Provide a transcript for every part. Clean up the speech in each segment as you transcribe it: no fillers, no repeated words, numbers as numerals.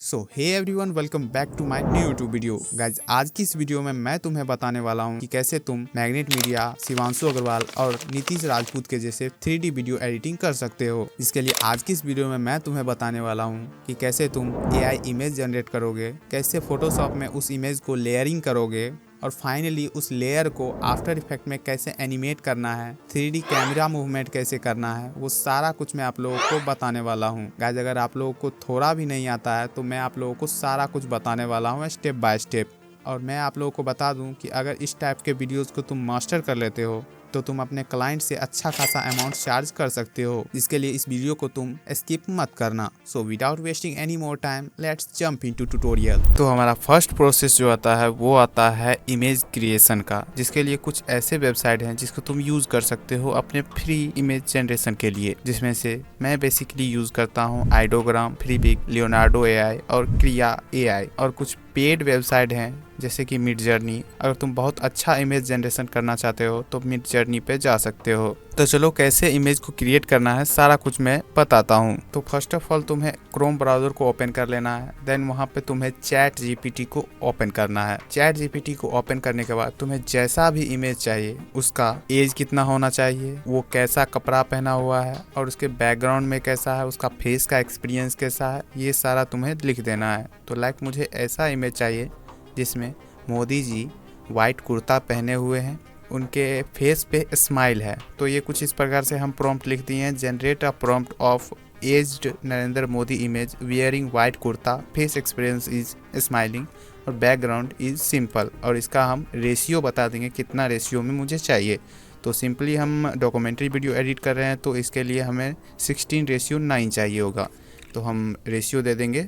So hey everyone, welcome back to my new YouTube video. Guys, आज की इस video में मैं तुम्हें बताने वाला हूं कि कैसे तुम मैग्नेट मीडिया, शिवांशु अग्रवाल और नीतीश राजपूत के जैसे 3D वीडियो एडिटिंग कर सकते हो। जिसके लिए आज की इस वीडियो में मैं तुम्हें बताने वाला हूं कि कैसे तुम AI इमेज जनरेट करोगे, कैसे फोटोशॉप में उस इमेज को लेयरिंग करोगे और फाइनली उस लेयर को आफ्टर इफेक्ट में कैसे एनिमेट करना है, 3D कैमरा मूवमेंट कैसे करना है, वो सारा कुछ मैं आप लोगों को बताने वाला हूँ। गाइस, अगर आप लोगों को थोड़ा भी नहीं आता है तो मैं आप लोगों को सारा कुछ बताने वाला हूँ स्टेप बाय स्टेप। और मैं आप लोगों को बता दूं कि अगर इस टाइप के वीडियोस को तुम मास्टर कर लेते हो तो तुम अपने क्लाइंट से अच्छा खासा अमाउंट चार्ज कर सकते हो। इसके लिए इस वीडियो को तुम स्किप मत करना। So without wasting any more time, let's jump into tutorial. तो हमारा फर्स्ट प्रोसेस जो आता है वो आता है इमेज क्रिएशन का, जिसके लिए कुछ ऐसे वेबसाइट हैं जिसको तुम यूज कर सकते हो अपने फ्री इमेज जनरेशन के लिए, जिसमें से मैं बेसिकली यूज करता हूँ आइडोग्राम, फ्रीपिक, लियोनार्डो AI और क्रिया AI। और कुछ पेड वेबसाइट हैं जैसे कि मिड जर्नी। अगर तुम बहुत अच्छा इमेज जनरेशन करना चाहते हो तो मिड जर्नी पे जा सकते हो। तो चलो कैसे इमेज को क्रिएट करना है सारा कुछ मैं बताता हूँ। तो फर्स्ट ऑफ ऑल तुम्हें क्रोम ब्राउजर को ओपन कर लेना है। देन वहाँ पे तुम्हें चैट GPT को ओपन करना है। चैट GPT को ओपन करने के बाद तुम्हें जैसा भी इमेज चाहिए, उसका एज कितना होना चाहिए, वो कैसा कपड़ा पहना हुआ है और उसके बैकग्राउंड में कैसा है, उसका फेस का एक्सपीरियंस कैसा है, ये सारा तुम्हें लिख देना है। तो लाइक मुझे ऐसा इमेज चाहिए जिसमें मोदी जी वाइट कुर्ता पहने हुए हैं, उनके फेस पे स्माइल है। तो ये कुछ इस प्रकार से हम प्रॉम्प्ट लिख दिए हैं, generate a prompt of aged Narendra Modi image wearing white kurta, face experience is smiling और बैकग्राउंड इज सिंपल। और इसका हम रेशियो बता देंगे कितना रेशियो में मुझे चाहिए। तो सिंपली हम डॉक्यूमेंट्री वीडियो एडिट कर रहे हैं तो इसके लिए हमें 16:9 चाहिए होगा। तो हम रेशियो दे देंगे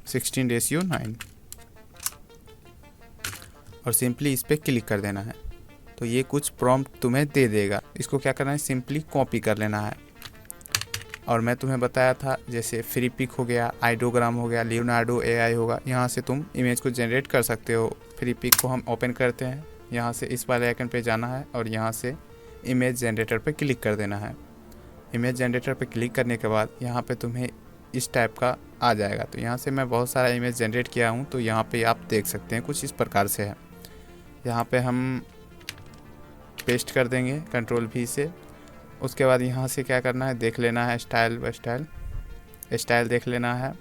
16:9 और सिंपली इस पर क्लिक कर देना है। तो ये कुछ प्रॉम्प्ट तुम्हें दे देगा। इसको क्या करना है, सिंपली कॉपी कर लेना है। और मैं तुम्हें बताया था जैसे फ्रीपिक हो गया, आइडोग्राम हो गया, लियोनार्डो AI होगा, यहाँ से तुम इमेज को जनरेट कर सकते हो। फ्रीपिक को हम ओपन करते हैं, यहाँ से इस वाले आइकन पे जाना है और यहाँ से इमेज जनरेटर पे क्लिक कर देना है। इमेज जनरेटर पे क्लिक करने के बाद यहाँ पे तुम्हें इस टाइप का आ जाएगा। तो यहाँ से मैं बहुत सारा इमेज जनरेट किया हूँ, तो यहाँ पे आप देख सकते हैं कुछ इस प्रकार से है। यहाँ पे हम पेस्ट कर देंगे Ctrl+V से। उसके बाद यहाँ से क्या करना है, देख लेना है स्टाइल बाय स्टाइल देख लेना है,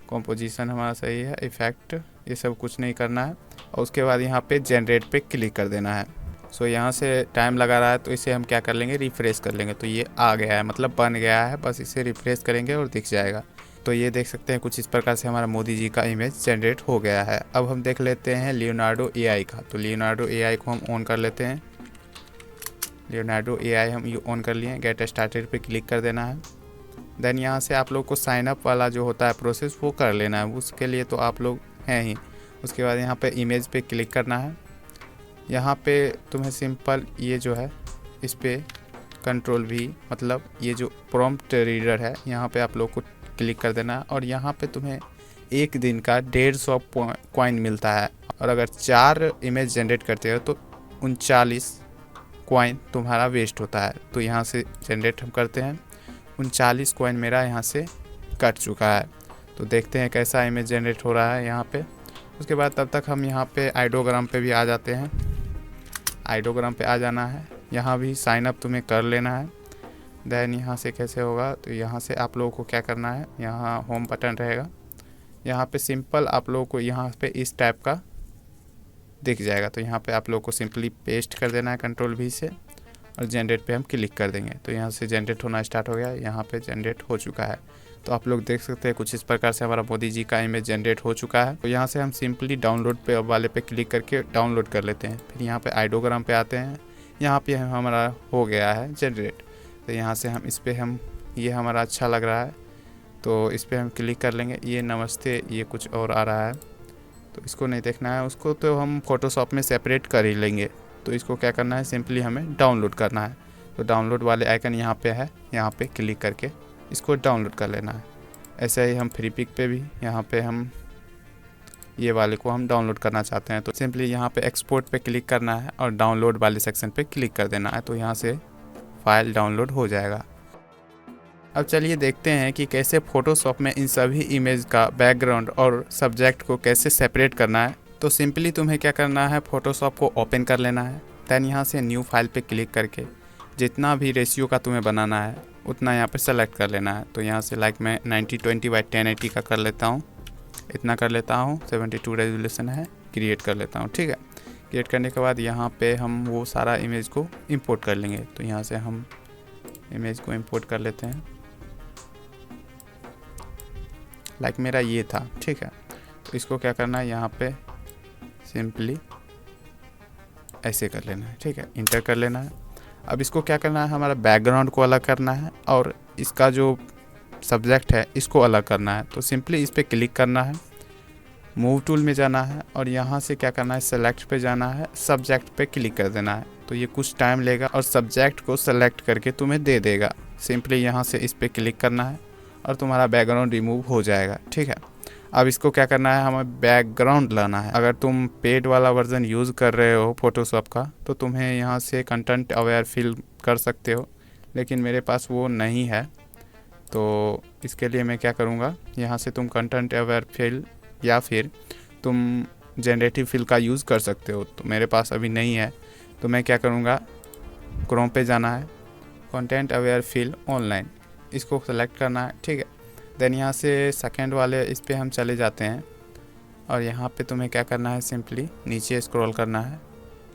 कॉम्पोजिशन हमारा सही है, इफेक्ट ये सब कुछ नहीं करना है। और उसके बाद यहाँ पे जनरेट पे क्लिक कर देना है। सो यहाँ से टाइम लगा रहा है तो इसे हम क्या कर लेंगे, रिफ्रेश कर लेंगे। तो ये आ गया है, मतलब बन गया है, बस इसे रिफ्रेश करेंगे और दिख जाएगा। तो ये देख सकते हैं कुछ इस प्रकार से हमारा मोदी जी का इमेज जनरेट हो गया है। अब हम देख लेते हैं लियोनार्डो AI का। तो लियोनार्डो AI को हम ऑन कर लेते हैं। लियोनार्डो AI हम ये ऑन कर लिए। गेट स्टार्टेड पे क्लिक कर देना है। देन यहाँ से आप लोग को साइन अप वाला जो होता है प्रोसेस वो कर लेना है, उसके लिए तो आप लोग हैं ही। उसके बाद यहाँ पे इमेज पे क्लिक करना है। यहाँ पे तुम्हें सिंपल ये जो है इस पर Ctrl+V, मतलब ये जो प्रॉम्प्ट रीडर है, यहाँ पे आप लोग को क्लिक कर देना है। और यहाँ पे तुम्हें एक दिन का 150 कॉइन मिलता है। और अगर 4 इमेज जनरेट करते हो तो 39 कॉइन तुम्हारा वेस्ट होता है। तो यहाँ से जनरेट हम करते हैं, 39 कॉइन मेरा यहाँ से कट चुका है। तो देखते हैं कैसा इमेज जनरेट हो रहा है यहाँ पे। उसके बाद तब तक हम यहाँ पे आइडोग्राम पे भी आ जाते हैं। आइडोग्राम पे आ जाना है, यहाँ भी साइन अप तुम्हें कर लेना है। देन यहाँ से कैसे होगा, तो यहाँ से आप लोगों को क्या करना है, यहाँ होम बटन रहेगा, यहाँ पे सिंपल आप लोगों को यहाँ पे इस टाइप का दिख जाएगा। तो यहाँ पे आप लोगों को सिंपली पेस्ट कर देना है Ctrl+V से और जनरेट पे हम क्लिक कर देंगे। तो यहाँ से जनरेट होना स्टार्ट हो गया, यहाँ पे जनरेट हो चुका है। तो आप लोग देख सकते हैं कुछ इस प्रकार से हमारा मोदी जी का इमेज जनरेट हो चुका है। तो यहाँ से हम सिंपली डाउनलोड पे वाले पे क्लिक करके डाउनलोड कर लेते हैं। फिर यहाँ पे आइडोग्राम पे आते हैं, यहाँ पे हमारा हो गया है जनरेट। तो यहाँ से हम इस पर हम ये हमारा अच्छा लग रहा है तो इस पर हम क्लिक कर लेंगे। ये नमस्ते, ये कुछ और आ रहा है तो इसको नहीं देखना है, उसको तो हम फोटोशॉप में सेपरेट कर ही लेंगे। तो इसको क्या करना है, सिंपली हमें डाउनलोड करना है। तो डाउनलोड वाले आइकन यहाँ पे है, यहाँ पे क्लिक करके इसको डाउनलोड कर लेना है। ऐसे ही हम फ्रीपिक पे भी यहाँ पे हम ये वाले को हम डाउनलोड करना चाहते हैं तो सिंपली यहाँ पे एक्सपोर्ट पे क्लिक करना है और डाउनलोड वाले सेक्शन पे क्लिक कर देना है। तो यहाँ से फाइल डाउनलोड हो जाएगा। अब चलिए देखते हैं कि कैसे फ़ोटोशॉप में इन सभी इमेज का बैकग्राउंड और सब्जेक्ट को कैसे सेपरेट करना है। तो सिंपली तुम्हें क्या करना है, फ़ोटोशॉप को ओपन कर लेना है। दैन यहाँ से न्यू फाइल पे क्लिक करके जितना भी रेशियो का तुम्हें बनाना है उतना यहाँ पे सेलेक्ट कर लेना है। तो यहाँ से लाइक मैं 90/20/1080 का कर लेता हूँ, इतना कर लेता हूँ। 72 रेजोल्यूशन है, क्रिएट कर लेता हूँ। ठीक है, क्रिएट करने के बाद यहाँ पे हम वो सारा इमेज को इंपोर्ट कर लेंगे। तो यहाँ से हम इमेज को इंपोर्ट कर लेते हैं। लाइक मेरा ये था, ठीक है। तो इसको क्या करना है, यहाँ पे सिंपली ऐसे कर लेना है। ठीक है, इंटर कर लेना है। अब इसको क्या करना है, हमारा बैकग्राउंड को अलग करना है और इसका जो सब्जेक्ट है इसको अलग करना है। तो सिंपली इस पर क्लिक करना है, मूव टूल में जाना है और यहाँ से क्या करना है, सेलेक्ट पे जाना है, सब्जेक्ट पे क्लिक कर देना है। तो ये कुछ टाइम लेगा और सब्जेक्ट को सेलेक्ट करके तुम्हें दे देगा। सिंपली यहाँ से इस पर क्लिक करना है और तुम्हारा बैकग्राउंड रिमूव हो जाएगा। ठीक है, अब इसको क्या करना है, हमें बैकग्राउंड लाना है। अगर तुम पेड वाला वर्जन यूज़ कर रहे हो फोटोशॉप का तो तुम्हें यहाँ से कंटेंट अवेयर फिल कर सकते हो, लेकिन मेरे पास वो नहीं है। तो इसके लिए मैं क्या करूँगा, यहाँ से तुम कंटेंट अवेयर फिल या फिर तुम जनरेटिव फिल का यूज़ कर सकते हो। तो मेरे पास अभी नहीं है, तो मैं क्या करूँगा, क्रोम पे जाना है, कंटेंट अवेयर फिल ऑनलाइन, इसको सेलेक्ट करना है। ठीक है, देन यहाँ से सेकंड वाले इस पे हम चले जाते हैं और यहाँ पे तुम्हें क्या करना है, सिंपली नीचे स्क्रॉल करना है,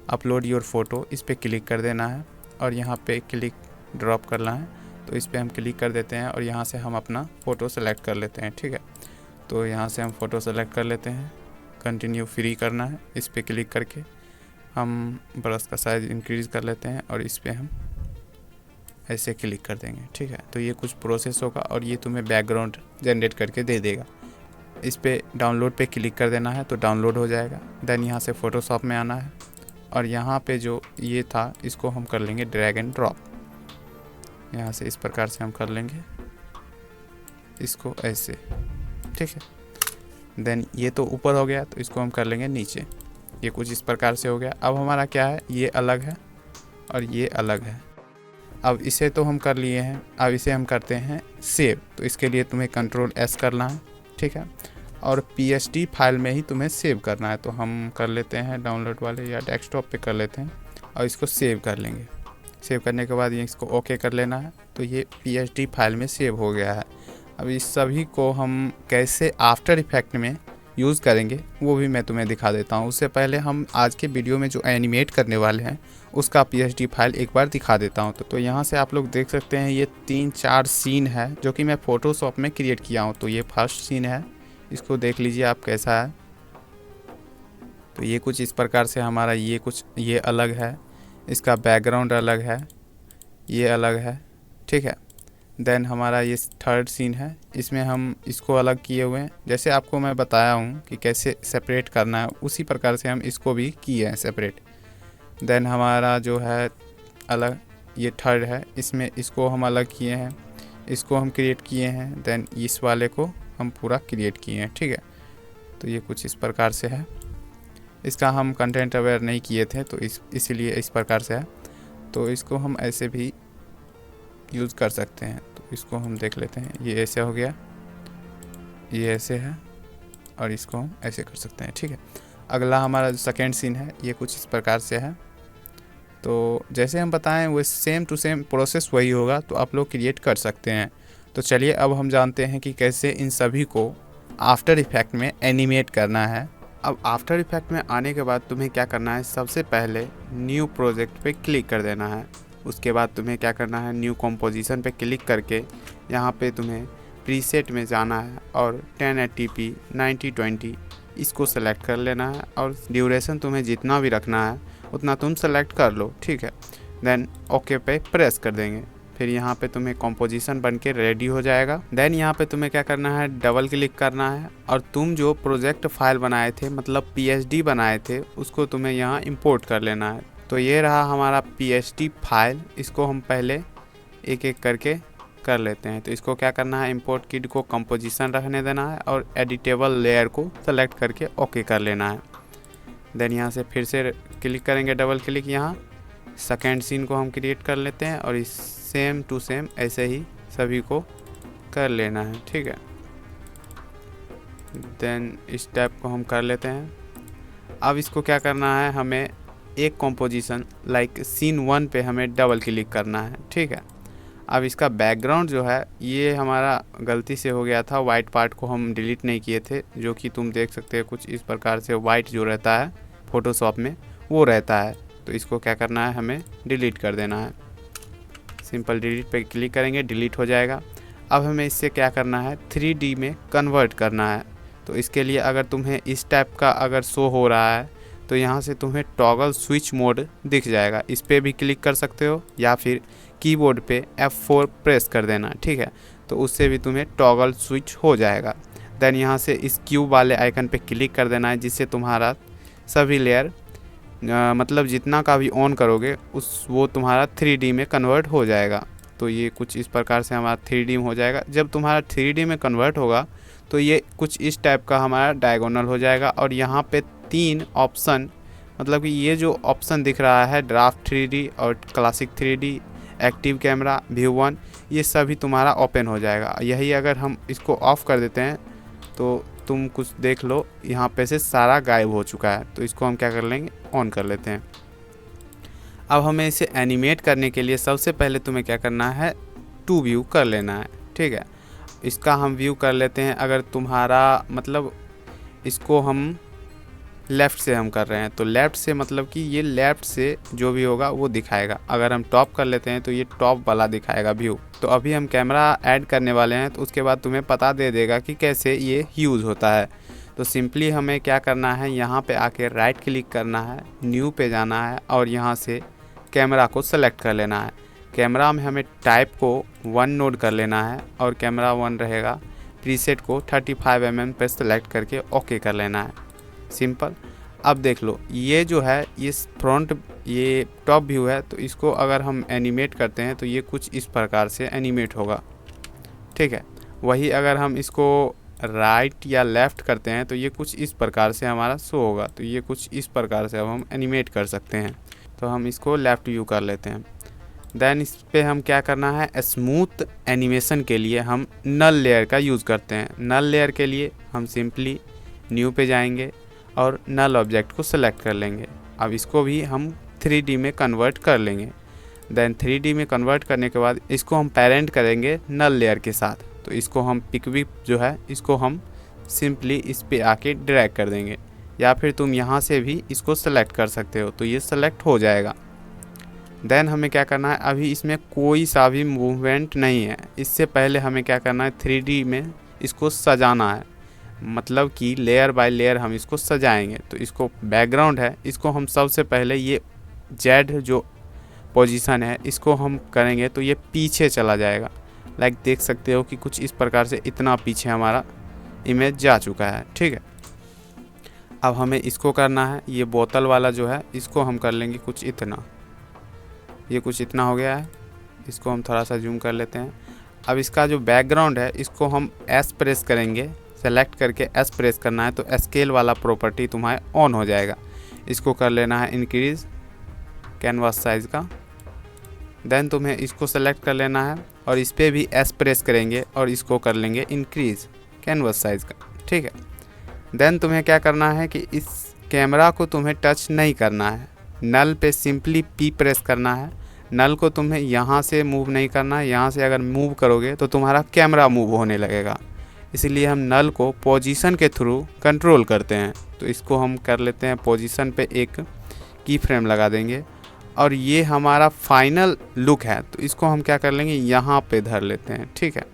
अपलोड योर फ़ोटो, इस पे क्लिक कर देना है और यहाँ पे क्लिक ड्रॉप करना है। तो इस पे हम क्लिक कर देते हैं और यहाँ से हम अपना फ़ोटो सेलेक्ट कर लेते हैं। ठीक है, तो यहाँ से हम फ़ोटो सेलेक्ट कर लेते हैं, कंटिन्यू फ्री करना है, इस पे क्लिक करके हम ब्रश का साइज़ इंक्रीज़ कर लेते हैं और इस पे हम ऐसे क्लिक कर देंगे। ठीक है, तो ये कुछ प्रोसेस होगा और ये तुम्हें बैकग्राउंड जनरेट करके दे देगा। इस पे डाउनलोड पे क्लिक कर देना है तो डाउनलोड हो जाएगा। देन यहाँ से फ़ोटोशॉप में आना है और यहाँ पे जो ये था इसको हम कर लेंगे ड्रैग एंड ड्रॉप। यहाँ से इस प्रकार से हम कर लेंगे इसको ऐसे। ठीक है, देन ये तो ऊपर हो गया, तो इसको हम कर लेंगे नीचे। ये कुछ इस प्रकार से हो गया। अब हमारा क्या है, ये अलग है और ये अलग है। अब इसे तो हम कर लिए हैं, अब इसे हम करते हैं सेव। तो इसके लिए तुम्हें Ctrl+S करना है। ठीक है, और PSD फाइल में ही तुम्हें सेव करना है। तो हम कर लेते हैं डाउनलोड वाले या डेस्कटॉप पे कर लेते हैं और इसको सेव कर लेंगे। सेव करने के बाद ये इसको ओके कर लेना है। तो ये PSD फाइल में सेव हो गया है। अब इस सभी को हम कैसे आफ्टर इफेक्ट में यूज़ करेंगे वो भी मैं तुम्हें दिखा देता हूँ। उससे पहले हम आज के वीडियो में जो एनिमेट करने वाले हैं उसका PSD फाइल एक बार दिखा देता हूँ। तो यहाँ से आप लोग देख सकते हैं ये 3-4 सीन है जो कि मैं फ़ोटोशॉप में क्रिएट किया हूँ। तो ये फर्स्ट सीन है, इसको देख लीजिए आप कैसा है। तो ये कुछ इस प्रकार से हमारा ये अलग है, इसका बैकग्राउंड अलग है, ये अलग है। ठीक है, देन हमारा ये थर्ड सीन है, इसमें हम इसको अलग किए हुए हैं। जैसे आपको मैं बताया हूँ कि कैसे सेपरेट करना है उसी प्रकार से हम इसको भी किए हैं सेपरेट। देन हमारा जो है अलग, ये थर्ड है, इसमें इसको हम अलग किए हैं, इसको हम क्रिएट किए हैं। देन इस वाले को हम पूरा क्रिएट किए हैं। ठीक है, तो ये कुछ इस प्रकार से है। इसका हम कंटेंट अवेयर नहीं किए थे तो इसीलिए इस प्रकार से है। तो इसको हम ऐसे भी यूज़ कर सकते हैं। तो इसको हम देख लेते हैं, ये ऐसे हो गया, ये ऐसे है और इसको हम ऐसे कर सकते हैं। ठीक है, अगला हमारा जो सेकेंड सीन है ये कुछ इस प्रकार से है। तो जैसे हम बताएं वो सेम टू सेम प्रोसेस वही होगा, तो आप लोग क्रिएट कर सकते हैं। तो चलिए अब हम जानते हैं कि कैसे इन सभी को आफ्टर इफेक्ट में एनिमेट करना है। अब आफ्टर इफेक्ट में आने के बाद तुम्हें क्या करना है, सबसे पहले न्यू प्रोजेक्ट पे क्लिक कर देना है। उसके बाद तुम्हें क्या करना है, न्यू कंपोजिशन पे क्लिक करके यहाँ पे तुम्हें प्रीसेट में जाना है और 1080p 90/20 इसको सेलेक्ट कर लेना है और ड्यूरेशन तुम्हें जितना भी रखना है उतना तुम सेलेक्ट कर लो। ठीक है, देन ओके पे प्रेस कर देंगे। फिर यहाँ पे तुम्हें कंपोजिशन बन के रेडी हो जाएगा। देन यहाँ पे तुम्हें क्या करना है, डबल क्लिक करना है और तुम जो प्रोजेक्ट फाइल बनाए थे मतलब PSD बनाए थे उसको तुम्हें यहाँ इंपोर्ट कर लेना है। तो ये रहा हमारा PSD फाइल, इसको हम पहले एक एक करके कर लेते हैं। तो इसको क्या करना है, इंपोर्ट किड को कंपोजिशन रखने देना है और एडिटेबल लेयर को सेलेक्ट करके ओके कर लेना है। देन यहाँ से फिर से क्लिक करेंगे, डबल क्लिक, यहाँ सेकेंड सीन को हम क्रिएट कर लेते हैं और इस सेम टू सेम ऐसे ही सभी को कर लेना है, ठीक है। देन इस टाइप को हम कर लेते हैं। अब इसको क्या करना है, हमें एक कॉम्पोजिशन लाइक सीन 1 पे हमें डबल क्लिक करना है, ठीक है। अब इसका बैकग्राउंड जो है ये हमारा गलती से हो गया था, वाइट पार्ट को हम डिलीट नहीं किए थे, जो कि तुम देख सकते हो कुछ इस प्रकार से वाइट जो रहता है फ़ोटोशॉप में वो रहता है। तो इसको क्या करना है, हमें डिलीट कर देना है। सिंपल डिलीट पे क्लिक करेंगे, डिलीट हो जाएगा। अब हमें इससे क्या करना है, 3D में कन्वर्ट करना है। तो इसके लिए अगर तुम्हें इस टाइप का अगर शो हो रहा है तो यहाँ से तुम्हें टॉगल स्विच मोड दिख जाएगा, इस पर भी क्लिक कर सकते हो या फिर कीबोर्ड पे F4 प्रेस कर देना, ठीक है। तो उससे भी तुम्हें टॉगल स्विच हो जाएगा। देन यहाँ से इस क्यूब वाले आइकन पे क्लिक कर देना है, जिससे तुम्हारा सभी लेयर मतलब जितना का भी ऑन करोगे वो तुम्हारा 3D में कन्वर्ट हो जाएगा। तो ये कुछ इस प्रकार से हमारा 3D में हो जाएगा। जब तुम्हारा 3D में कन्वर्ट होगा तो ये कुछ इस टाइप का हमारा डायगोनल हो जाएगा। और यहाँ पे 3 ऑप्शन, मतलब कि ये जो ऑप्शन दिख रहा है ड्राफ्ट 3D और classic 3D, active camera, view 1, ये सभी तुम्हारा ओपन हो जाएगा। यही अगर हम इसको ऑफ़ कर देते हैं तो तुम कुछ देख लो, यहाँ पे से सारा गायब हो चुका है। तो इसको हम क्या कर लेंगे, ऑन कर लेते हैं। अब हमें इसे एनिमेट करने के लिए सबसे पहले तुम्हें क्या करना है, 2 व्यू कर लेना है, ठीक है। इसका हम व्यू कर लेते हैं। अगर तुम्हारा मतलब इसको हम लेफ़्ट से हम कर रहे हैं तो लेफ़्ट से मतलब कि ये लेफ़्ट से जो भी होगा वो दिखाएगा। अगर हम टॉप कर लेते हैं तो ये टॉप वाला दिखाएगा व्यू। तो अभी हम कैमरा ऐड करने वाले हैं, तो उसके बाद तुम्हें पता दे देगा कि कैसे ये यूज़ होता है। तो सिंपली हमें क्या करना है, यहाँ पे आके राइट क्लिक करना है, न्यू पे जाना है और यहाँ से कैमरा को सेलेक्ट कर लेना है। कैमरा में हमें टाइप को 1 नोट कर लेना है और कैमरा 1 रहेगा। प्रीसेट को 35 mm पे सेलेक्ट करके ओके कर लेना है, सिंपल। अब देख लो ये जो है ये फ्रंट, ये टॉप व्यू है, तो इसको अगर हम एनिमेट करते हैं तो ये कुछ इस प्रकार से एनिमेट होगा, ठीक है। वही अगर हम इसको राइट या लेफ़्ट करते हैं तो ये कुछ इस प्रकार से हमारा शो होगा। तो ये कुछ इस प्रकार से अब हम एनिमेट कर सकते हैं। तो हम इसको लेफ़्ट व्यू कर लेते हैं। देन इस पे हम क्या करना है, स्मूथ एनिमेशन के लिए हम नल लेयर का यूज़ करते हैं। नल लेयर के लिए हम सिंपली न्यू पे जाएंगे और नल ऑब्जेक्ट को सेलेक्ट कर लेंगे। अब इसको भी हम 3D में कन्वर्ट कर लेंगे। देन 3D में कन्वर्ट करने के बाद इसको हम पेरेंट करेंगे नल लेयर के साथ। तो इसको हम पिकविप जो है इसको हम सिंपली इस पे आके ड्रैग कर देंगे, या फिर तुम यहाँ से भी इसको सेलेक्ट कर सकते हो। तो ये सेलेक्ट हो जाएगा। देन हमें क्या करना है, अभी इसमें कोई सा भी मूवमेंट नहीं है। इससे पहले हमें क्या करना है, 3D में इसको सजाना है, मतलब कि लेयर बाय लेयर हम इसको सजाएंगे। तो इसको बैकग्राउंड है, इसको हम सबसे पहले ये जेड जो पोजीशन है इसको हम करेंगे तो ये पीछे चला जाएगा। लाइक देख सकते हो कि कुछ इस प्रकार से इतना पीछे हमारा इमेज जा चुका है, ठीक है। अब हमें इसको करना है, ये बोतल वाला जो है इसको हम कर लेंगे कुछ इतना, ये कुछ इतना हो गया है। इसको हम थोड़ा सा जूम कर लेते हैं। अब इसका जो बैकग्राउंड है इसको हम एस प्रेस करेंगे, सेलेक्ट करके एस प्रेस करना है तो स्केल वाला प्रॉपर्टी तुम्हारे ऑन हो जाएगा। इसको कर लेना है इंक्रीज़ कैनवास साइज़ का। देन तुम्हें इसको सेलेक्ट कर लेना है और इस पर भी एस प्रेस करेंगे और इसको कर लेंगे इंक्रीज़ कैनवास साइज़ का, ठीक है। देन तुम्हें क्या करना है कि इस कैमरा को तुम्हें टच नहीं करना है, नल पे सिंपली पी प्रेस करना है। नल को तुम्हें यहाँ से मूव नहीं करना है, यहाँ से अगर मूव करोगे तो तुम्हारा कैमरा मूव होने लगेगा। इसलिए हम नल को पोजीशन के थ्रू कंट्रोल करते हैं। तो इसको हम कर लेते हैं, पोजीशन पे एक की फ्रेम लगा देंगे और ये हमारा फाइनल लुक है। तो इसको हम क्या कर लेंगे, यहाँ पे धर लेते हैं, ठीक है।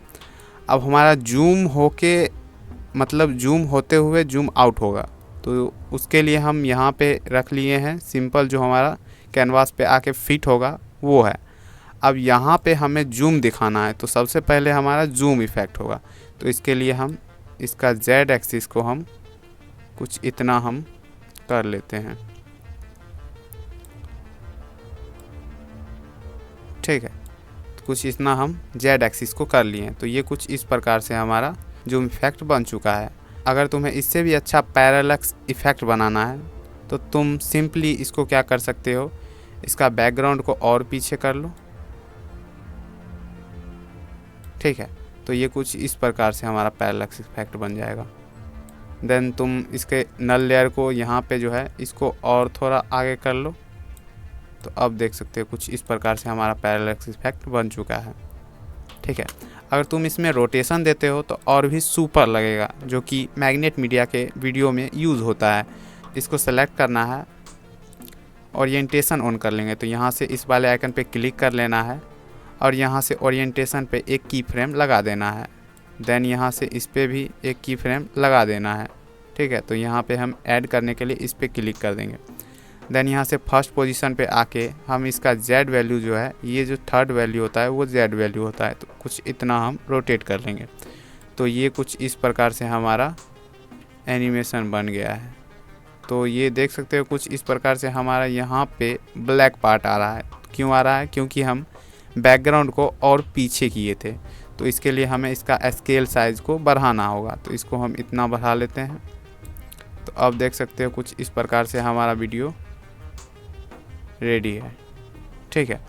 अब हमारा जूम होके मतलब जूम होते हुए जूम आउट होगा। तो उसके लिए हम यहाँ पे रख लिए हैं सिंपल, जो हमारा कैनवास पे आके फिट होगा वो है। अब यहाँ पे हमें जूम दिखाना है तो सबसे पहले हमारा जूम इफ़ेक्ट होगा। तो इसके लिए हम इसका जेड एक्सिस को हम कुछ इतना हम कर लेते हैं, ठीक है। तो कुछ इतना हम जेड एक्सिस को कर लिए हैं। तो ये कुछ इस प्रकार से हमारा जूम इफ़ेक्ट बन चुका है। अगर तुम्हें इससे भी अच्छा पैरेलक्स इफ़ेक्ट बनाना है तो तुम सिंपली इसको क्या कर सकते हो, इसका बैकग्राउंड को और पीछे कर लो, ठीक है। तो ये कुछ इस प्रकार से हमारा पैरेलक्स इफेक्ट बन जाएगा। देन तुम इसके नल लेयर को यहाँ पे जो है इसको और थोड़ा आगे कर लो, तो अब देख सकते हो कुछ इस प्रकार से हमारा पैरेलक्स इफेक्ट बन चुका है, ठीक है। अगर तुम इसमें रोटेशन देते हो तो और भी सुपर लगेगा, जो कि मैग्नेट मीडिया के वीडियो में यूज़ होता है। इसको सेलेक्ट करना है, ओरिएंटेशन ऑन कर लेंगे, तो यहाँ से इस वाले आइकन पे क्लिक कर लेना है और यहाँ से ओरिएंटेशन पे एक की फ्रेम लगा देना है। देन यहाँ से इस पे भी एक की फ्रेम लगा देना है, ठीक है। तो यहाँ पे हम ऐड करने के लिए इस पे क्लिक कर देंगे। देन यहाँ से फर्स्ट पोजीशन पे आके हम इसका Z वैल्यू जो है, ये जो थर्ड वैल्यू होता है वो Z वैल्यू होता है, तो कुछ इतना हम रोटेट कर लेंगे। तो ये कुछ इस प्रकार से हमारा एनिमेशन बन गया है। तो ये देख सकते हो कुछ इस प्रकार से हमारा यहाँ पे ब्लैक पार्ट आ रहा है। क्यों आ रहा है? क्योंकि हम बैकग्राउंड को और पीछे किए थे, तो इसके लिए हमें इसका स्केल साइज़ को बढ़ाना होगा। तो इसको हम इतना बढ़ा लेते हैं। तो अब देख सकते हो कुछ इस प्रकार से हमारा वीडियो रेडी है, ठीक है।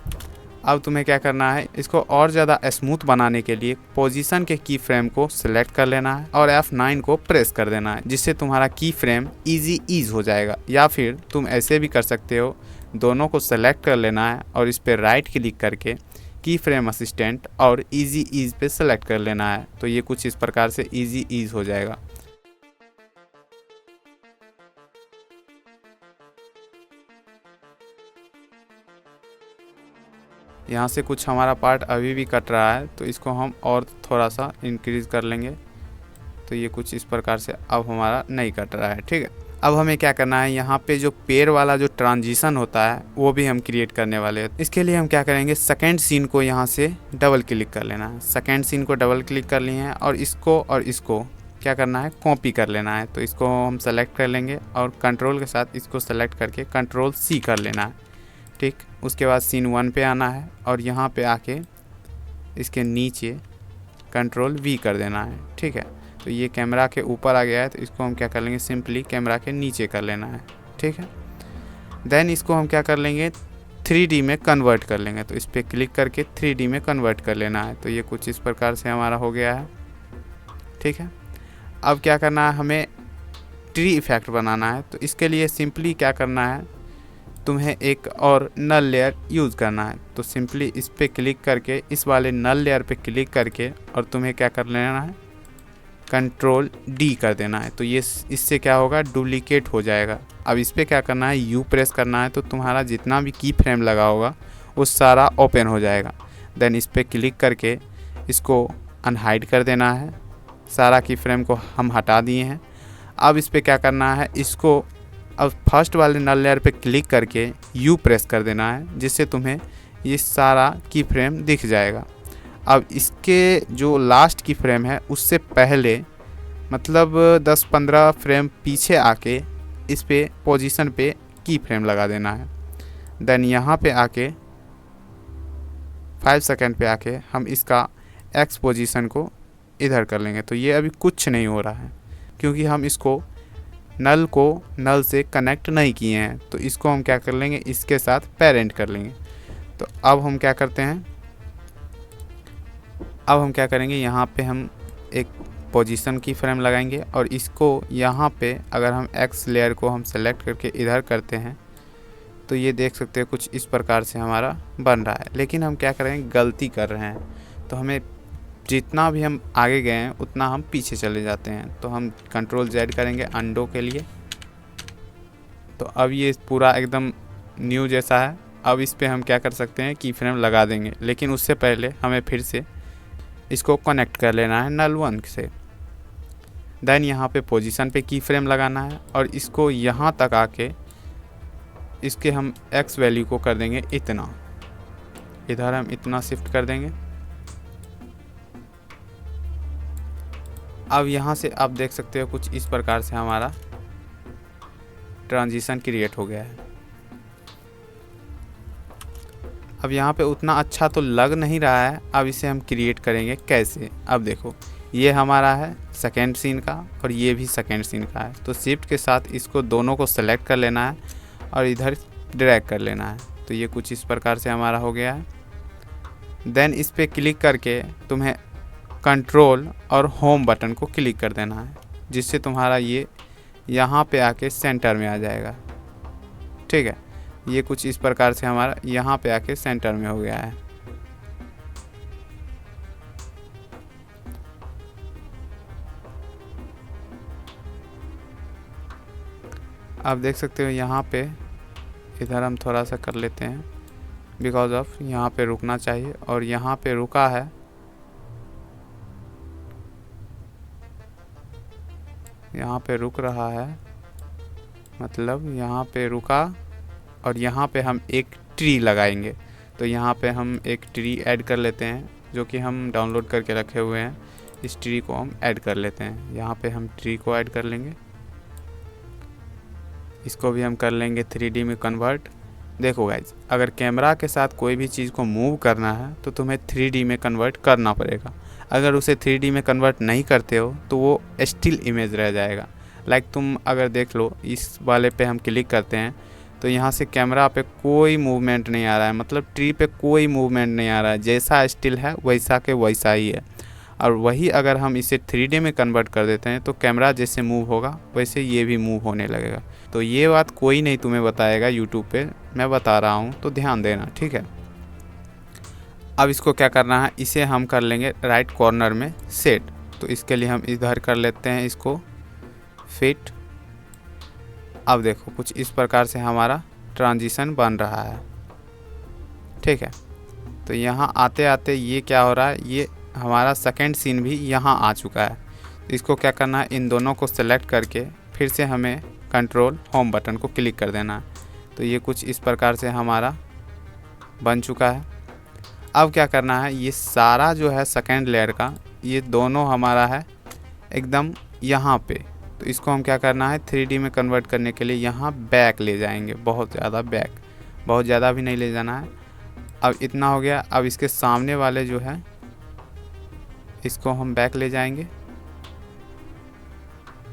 अब तुम्हें क्या करना है, इसको और ज़्यादा स्मूथ बनाने के लिए पोजीशन के की फ्रेम को सिलेक्ट कर लेना है और F9 को प्रेस कर देना है, जिससे तुम्हारा की फ्रेम ईज हो जाएगा। या फिर तुम ऐसे भी कर सकते हो, दोनों को सेलेक्ट कर लेना है और इस पर राइट क्लिक करके की फ्रेम असिस्टेंट और ईजी ईज पे सेलेक्ट कर लेना है। तो ये कुछ इस प्रकार से ईजी ईज हो जाएगा। यहाँ से कुछ हमारा पार्ट अभी भी कट रहा है, तो इसको हम और थोड़ा सा इंक्रीज़ कर लेंगे। तो ये कुछ इस प्रकार से अब हमारा नहीं कट रहा है, ठीक है। अब हमें क्या करना है, यहाँ पे जो पेड़ वाला जो ट्रांजिशन होता है वो भी हम क्रिएट करने वाले हैं। इसके लिए हम क्या करेंगे, सेकेंड सीन को यहाँ से डबल क्लिक कर लेना है। सेकेंड सीन को डबल क्लिक कर लिए हैं और इसको क्या करना है, कॉपी कर लेना है। तो इसको हम सेलेक्ट कर लेंगे और कंट्रोल के साथ इसको सेलेक्ट करके कंट्रोल C कर लेना है, ठीक। उसके बाद सीन 1 पे आना है और यहाँ पे आके इसके नीचे कंट्रोल V कर देना है, ठीक है। तो ये कैमरा के ऊपर आ गया है, तो इसको हम क्या कर लेंगे, सिंपली कैमरा के नीचे कर लेना है, ठीक है। देन इसको हम क्या कर लेंगे, 3D में कन्वर्ट कर लेंगे। तो इस पर क्लिक करके 3D में कन्वर्ट कर लेना है। तो ये कुछ इस प्रकार से हमारा हो गया है, ठीक है। अब क्या करना है, हमें ट्री इफेक्ट बनाना है। तो इसके लिए सिंपली क्या करना है, तुम्हें एक और नल लेयर यूज़ करना है। तो सिंपली इस पर क्लिक करके इस वाले नल लेयर पे क्लिक करके और तुम्हें क्या कर लेना है, कंट्रोल D कर देना है। तो ये इससे क्या होगा, डुप्लीकेट हो जाएगा। अब इस पर क्या करना है, U प्रेस करना है, तो तुम्हारा जितना भी की फ्रेम लगा होगा वो सारा ओपन हो जाएगा। देन इस पर क्लिक करके इसको अनहाइड कर देना है। सारा की फ्रेम को हम हटा दिए हैं। अब इस पर क्या करना है, इसको अब फर्स्ट वाले नल लेयर पे क्लिक करके U प्रेस कर देना है, जिससे तुम्हें ये सारा की फ्रेम दिख जाएगा। अब इसके जो लास्ट की फ्रेम है उससे पहले मतलब 10-15 फ्रेम पीछे आके इस पे पोजीशन पे की फ्रेम लगा देना है। देन यहाँ पे आके 5 सेकंड पे आके हम इसका X पोजीशन को इधर कर लेंगे। तो ये अभी कुछ नहीं हो रहा है, क्योंकि हम इसको नल से कनेक्ट नहीं किए हैं। तो इसको हम क्या कर लेंगे, इसके साथ पेरेंट कर लेंगे। तो अब हम क्या करते हैं, अब हम क्या करेंगे, यहाँ पे हम एक पोजीशन की फ्रेम लगाएंगे और इसको यहाँ पे अगर हम X लेयर को हम सेलेक्ट करके इधर करते हैं तो ये देख सकते हैं कुछ इस प्रकार से हमारा बन रहा है। लेकिन हम क्या करेंगे, गलती कर रहे हैं। तो हमें जितना भी हम आगे गए हैं उतना हम पीछे चले जाते हैं। तो हम कंट्रोल Z करेंगे अंडो के लिए। तो अब ये पूरा एकदम न्यू जैसा है। अब इस पे हम क्या कर सकते हैं, की फ्रेम लगा देंगे। लेकिन उससे पहले हमें फिर से इसको कनेक्ट कर लेना है नल 1 से। देन यहाँ पे पोजीशन पे की फ्रेम लगाना है और इसको यहाँ तक आके इसके हम X वैल्यू को कर देंगे इतना, इधर हम इतना शिफ्ट कर देंगे। अब यहाँ से आप देख सकते हो कुछ इस प्रकार से हमारा ट्रांजिशन क्रिएट हो गया है। अब यहाँ पे उतना अच्छा तो लग नहीं रहा है। अब इसे हम क्रिएट करेंगे कैसे, अब देखो ये हमारा है सेकेंड सीन का और ये भी सेकेंड सीन का है। तो शिफ्ट के साथ इसको दोनों को सेलेक्ट कर लेना है और इधर ड्रैग कर लेना है। तो ये कुछ इस प्रकार से हमारा हो गया है। देन इस पर क्लिक करके तुम्हें कंट्रोल और होम बटन को क्लिक कर देना है, जिससे तुम्हारा ये यहाँ पे आके सेंटर में आ जाएगा। ठीक है, ये कुछ इस प्रकार से हमारा यहाँ पे आके सेंटर में हो गया है। आप देख सकते हो यहाँ पे, इधर हम थोड़ा सा कर लेते हैं बिकॉज ऑफ यहाँ पे रुकना चाहिए, और यहाँ पे रुका है, यहाँ पे रुक रहा है, मतलब यहाँ पे रुका, और यहाँ पे हम एक ट्री लगाएंगे। तो यहाँ पे हम एक ट्री ऐड कर लेते हैं, जो कि हम डाउनलोड करके रखे हुए हैं। इस ट्री को हम ऐड कर लेते हैं, यहाँ पे हम ट्री को ऐड कर लेंगे। इसको भी हम कर लेंगे 3D में कन्वर्ट। देखो गाइज, अगर कैमरा के साथ कोई भी चीज़ को मूव करना है तो तुम्हें 3D में कन्वर्ट करना पड़ेगा। अगर उसे 3D में कन्वर्ट नहीं करते हो तो वो स्टिल इमेज रह जाएगा। लाइक तुम अगर देख लो, इस वाले पे हम क्लिक करते हैं तो यहाँ से कैमरा पे कोई मूवमेंट नहीं आ रहा है, मतलब ट्री पे कोई मूवमेंट नहीं आ रहा है, जैसा स्टिल है वैसा के वैसा ही है। और वही अगर हम इसे 3D में कन्वर्ट कर देते हैं तो कैमरा जैसे मूव होगा वैसे ये भी मूव होने लगेगा। तो ये बात कोई नहीं तुम्हें बताएगा यूट्यूब पे, मैं बता रहा हूँ, तो ध्यान देना, ठीक है। अब इसको क्या करना है, इसे हम कर लेंगे राइट कॉर्नर में सेट। तो इसके लिए हम इधर कर लेते हैं इसको फिट। अब देखो कुछ इस प्रकार से हमारा ट्रांजिशन बन रहा है, ठीक है। तो यहाँ आते आते ये क्या हो रहा है, ये हमारा सेकेंड सीन भी यहाँ आ चुका है। तो इसको क्या करना है, इन दोनों को सेलेक्ट करके फिर से हमें कंट्रोल होम बटन को क्लिक कर देना है। तो ये कुछ इस प्रकार से हमारा बन चुका है। अब क्या करना है, ये सारा जो है सेकेंड लेयर का, ये दोनों हमारा है एकदम यहाँ पे। तो इसको हम क्या करना है, 3D में कन्वर्ट करने के लिए यहाँ बैक ले जाएंगे, बहुत ज़्यादा बैक, बहुत ज़्यादा भी नहीं ले जाना है। अब इतना हो गया। अब इसके सामने वाले जो है इसको हम बैक ले जाएंगे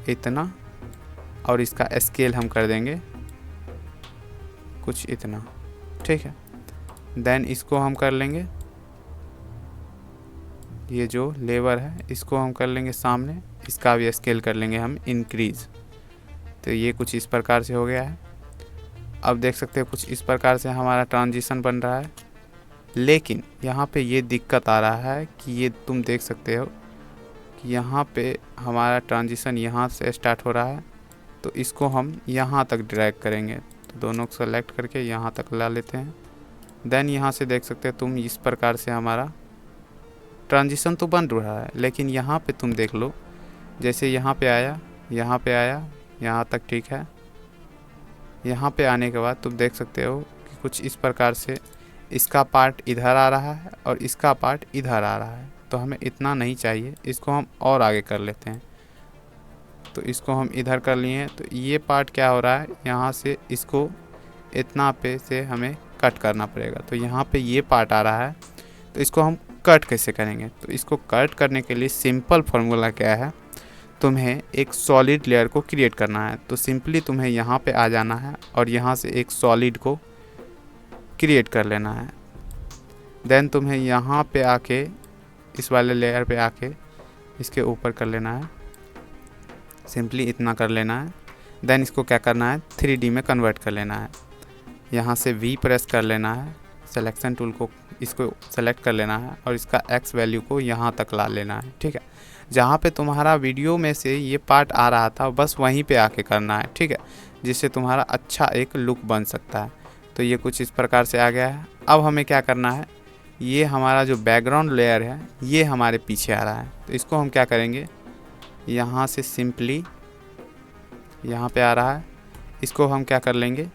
इतना, और इसका स्केल हम कर देंगे कुछ इतना, ठीक है। देन इसको हम कर लेंगे, ये जो लेवर है इसको हम कर लेंगे सामने, इसका भी स्केल कर लेंगे हम इंक्रीज। तो ये कुछ इस प्रकार से हो गया है। अब देख सकते हो कुछ इस प्रकार से हमारा ट्रांजिशन बन रहा है। लेकिन यहाँ पे ये दिक्कत आ रहा है कि ये तुम देख सकते हो कि यहाँ पे हमारा ट्रांजिशन यहाँ से स्टार्ट हो रहा है, तो इसको हम यहाँ तक ड्रैग करेंगे। तो दोनों को सेलेक्ट करके यहाँ तक ला लेते हैं। देन यहाँ से देख सकते हो तुम इस प्रकार से हमारा ट्रांजिशन तो बन रहा है, लेकिन यहाँ पे तुम देख लो, जैसे यहाँ पे आया, यहाँ पे आया, यहाँ तक ठीक है। यहाँ पे आने के बाद तुम देख सकते हो कि कुछ इस प्रकार से इसका पार्ट इधर आ रहा है और इसका पार्ट इधर आ रहा है। तो हमें इतना नहीं चाहिए, इसको हम और आगे कर लेते हैं। तो इसको हम इधर कर लिए। तो ये पार्ट क्या हो रहा है, यहाँ से इसको इतना पे से हमें कट करना पड़ेगा। तो यहाँ पे ये पार्ट आ रहा है, तो इसको हम कट कैसे करेंगे। तो इसको कट करने के लिए सिंपल फार्मूला क्या है, तुम्हें एक सॉलिड लेयर को क्रिएट करना है। तो सिंपली तुम्हें यहाँ पे आ जाना है और यहाँ से एक सॉलिड को क्रिएट कर लेना है। देन तुम्हें यहाँ पे आके इस वाले लेयर पे आके इसके ऊपर कर लेना है, सिंपली इतना कर लेना है। देन इसको क्या करना है, 3D में कन्वर्ट कर लेना है। यहाँ से V प्रेस कर लेना है, सिलेक्शन टूल को इसको सेलेक्ट कर लेना है और इसका X वैल्यू को यहाँ तक ला लेना है, ठीक है। जहाँ पे तुम्हारा वीडियो में से ये पार्ट आ रहा था बस वहीं पे आके करना है, ठीक है, जिससे तुम्हारा अच्छा एक लुक बन सकता है। तो ये कुछ इस प्रकार से आ गया है। अब हमें क्या करना है, ये हमारा जो बैकग्राउंड लेयर है ये हमारे पीछे आ रहा है। तो इसको हम क्या करेंगे, यहाँ से सिंपली यहाँ पे आ रहा है, इसको हम क्या कर लेंगे,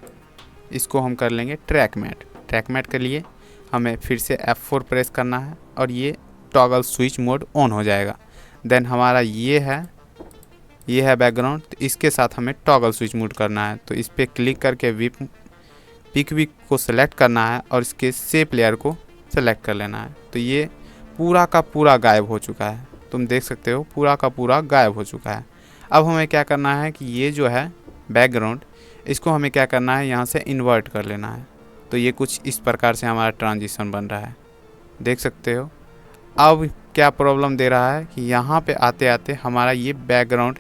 इसको हम कर लेंगे ट्रैक मैट। ट्रैक मैट के लिए हमें फिर से F4 प्रेस करना है और ये टॉगल स्विच मोड ऑन हो जाएगा। देन हमारा ये है बैकग्राउंड, तो इसके साथ हमें टॉगल स्विच मोड करना है। तो इस पर क्लिक करके पिक को सेलेक्ट करना है और इसके शेप लेयर को सेलेक्ट कर लेना है। तो ये पूरा का पूरा गायब हो चुका है, तुम देख सकते हो पूरा का पूरा गायब हो चुका है। अब हमें क्या करना है कि ये जो है बैकग्राउंड, इसको हमें क्या करना है, यहाँ से इन्वर्ट कर लेना है। तो ये कुछ इस प्रकार से हमारा ट्रांजिशन बन रहा है, देख सकते हो। अब क्या प्रॉब्लम दे रहा है कि यहाँ पे आते आते हमारा ये बैकग्राउंड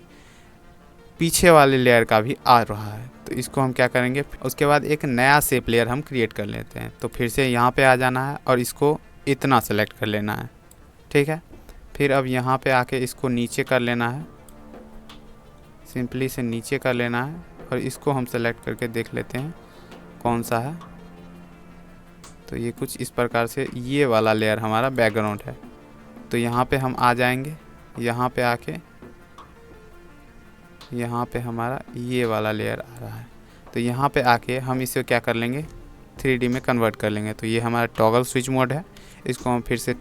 पीछे वाले लेयर का भी आ रहा है। तो इसको हम क्या करेंगे, उसके बाद एक नया शेप लेयर हम क्रिएट कर लेते हैं। तो फिर से यहाँ पे आ जाना है और इसको इतना सेलेक्ट कर लेना है, ठीक है। फिर अब यहाँ पे आके इसको नीचे कर लेना है, सिंपली से नीचे कर लेना है और इसको हम सेलेक्ट करके देख लेते हैं कौन सा है। तो ये कुछ इस प्रकार से ये वाला लेयर हमारा बैकग्राउंड है। तो यहाँ पे हम आ जाएंगे, यहाँ पे आके यहाँ पे हमारा ये वाला लेयर आ रहा है। तो यहाँ पे आके हम इसे क्या कर लेंगे, 3D में कन्वर्ट कर लेंगे। तो ये हमारा टॉगल स्विच मोड है, इसको हम फिर से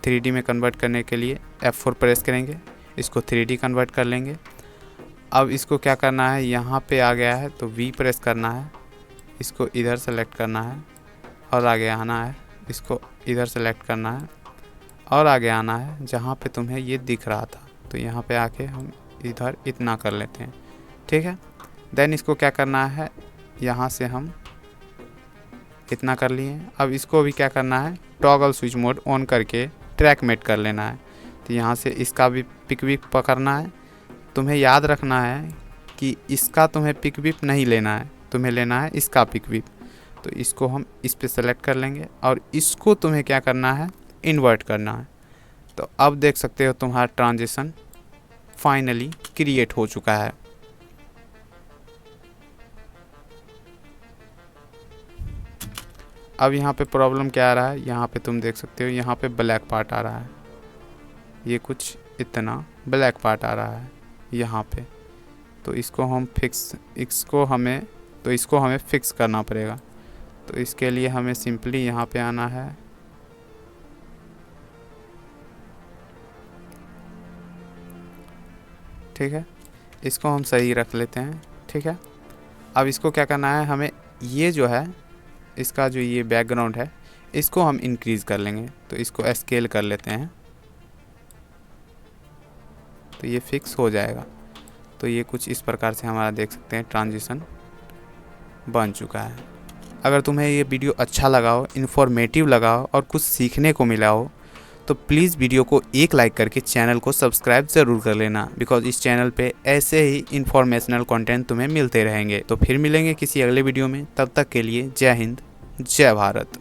3D में कन्वर्ट करने के लिए F4 प्रेस करेंगे, इसको 3D कन्वर्ट कर लेंगे। अब इसको क्या करना है, यहाँ पे आ गया है तो V प्रेस करना है, इसको इधर सेलेक्ट करना है और आगे आना है, इसको इधर सेलेक्ट करना है और आगे आना है जहाँ पे तुम्हें ये दिख रहा था। तो यहाँ पे आके हम इधर इतना कर लेते हैं, ठीक है। देन इसको क्या करना है, यहाँ से हम इतना कर लिए। अब इसको भी क्या करना है, टॉगल स्विच मोड ऑन करके ट्रैक मेट कर लेना है। तो यहाँ से इसका भी पिक विप पकड़ना है। तुम्हें याद रखना है कि इसका तुम्हें पिक विप नहीं लेना है, तुम्हें लेना है इसका पिक विप। तो इसको हम इस पे सेलेक्ट कर लेंगे और इसको तुम्हें क्या करना है, इन्वर्ट करना है। तो अब देख सकते हो तुम्हारा ट्रांजिशन फाइनली क्रिएट हो चुका है। अब यहाँ पे प्रॉब्लम क्या आ रहा है, यहाँ पे तुम देख सकते हो यहाँ पे ब्लैक पार्ट आ रहा है, ये कुछ इतना ब्लैक पार्ट आ रहा है यहाँ पे। तो इसको हम इसको हमें फिक्स करना पड़ेगा। तो इसके लिए हमें सिंपली यहाँ पे आना है, ठीक है। इसको हम सही रख लेते हैं, ठीक है। अब इसको क्या करना है, हमें ये जो है इसका जो ये बैकग्राउंड है इसको हम इंक्रीज़ कर लेंगे। तो इसको स्केल कर लेते हैं, तो ये फिक्स हो जाएगा। तो ये कुछ इस प्रकार से हमारा देख सकते हैं ट्रांजिशन बन चुका है। अगर तुम्हें ये वीडियो अच्छा लगा हो, इन्फॉर्मेटिव लगा हो और कुछ सीखने को मिला हो तो प्लीज़ वीडियो को एक लाइक करके चैनल को सब्सक्राइब ज़रूर कर लेना, बिकॉज इस चैनल पे ऐसे ही इन्फॉर्मेशनल कंटेंट तुम्हें मिलते रहेंगे। तो फिर मिलेंगे किसी अगले वीडियो में, तब तक के लिए जय हिंद, जय भारत।